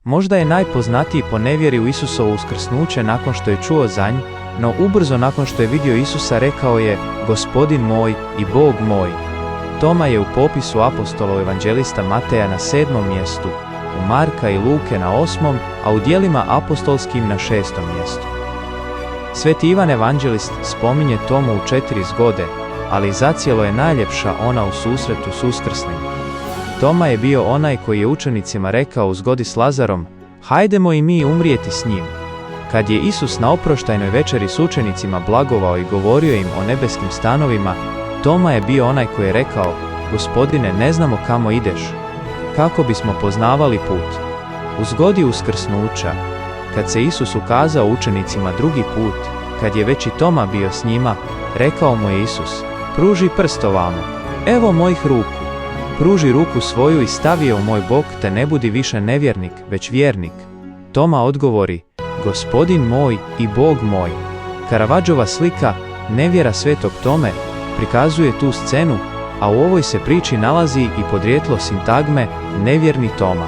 Možda je najpoznatiji po nevjeri u Isusovo uskrsnuće nakon što je čuo za nj, no ubrzo nakon što je vidio Isusa rekao je: Gospodin moj i Bog moj. Toma je u popisu apostolova evanđelista Mateja na 7. mjestu, u Marka i Luke na 8., a u djelima apostolskim na 6. mjestu. Sveti Ivan Evanđelist spominje Tomu u 4 zgode, ali zacijelo je najljepša ona u susretu s uskrslim. Toma je bio onaj koji je učenicima rekao u zgodi s Lazarom: hajdemo i mi umrijeti s njim. Kad je Isus na oproštajnoj večeri s učenicima blagovao i govorio im o nebeskim stanovima, Toma je bio onaj koji je rekao: Gospodine, ne znamo kamo ideš, kako bismo poznavali put. U zgodi uskrsnuća, kad se Isus ukazao učenicima drugi put, kad je već i Toma bio s njima, rekao mu je Isus: pruži prst ovamo, evo mojih ruku. Pruži ruku svoju i stavi je u moj bok, te ne budi više nevjernik, već vjernik. Toma odgovori: Gospodin moj i Bog moj. Karavadžova slika Nevjera svetog Tome prikazuje tu scenu, a u ovoj se priči nalazi i podrijetlo sintagme nevjerni Toma.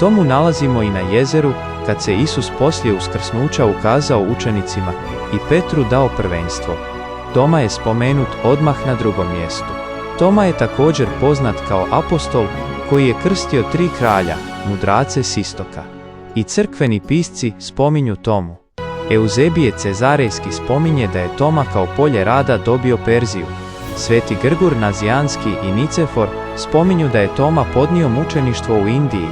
Tomu nalazimo i na jezeru, kad se Isus poslije uskrsnuća ukazao učenicima i Petru dao prvenstvo. Toma je spomenut odmah na 2. mjestu. Toma je također poznat kao apostol koji je krstio 3 kralja, mudrace s istoka. I crkveni pisci spominju Tomu. Euzebije Cezarejski spominje da je Toma kao polje rada dobio Perziju. Sveti Grgur Nazijanski i Nicefor spominju da je Toma podnio mučeništvo u Indiji.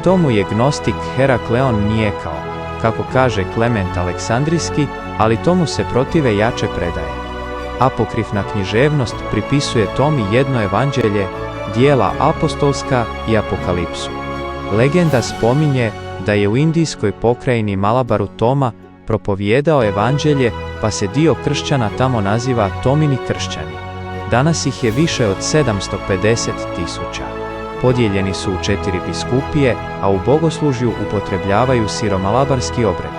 Tomu je gnostik Herakleon nijekao, kako kaže Klement Aleksandrijski, ali tomu se protive jače predaje. Apokrifna književnost pripisuje Tomi jedno evanđelje, dijela apostolska i Apokalipsu. Legenda spominje da je u indijskoj pokrajini Malabaru Toma propovijedao evanđelje, pa se dio kršćana tamo naziva Tomini kršćani. Danas ih je više od 750.000. Podijeljeni su u 4 biskupije, a u bogoslužju upotrebljavaju siromalabarski obred.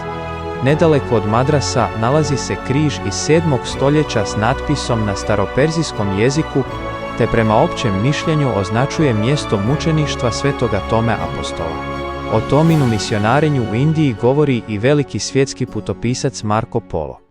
Nedaleko od Madrasa nalazi se križ iz 7. stoljeća s natpisom na staroperzijskom jeziku, te prema općem mišljenju označuje mjesto mučeništva svetoga Tome apostola. O Tominu misionarenju u Indiji govori i veliki svjetski putopisac Marko Polo.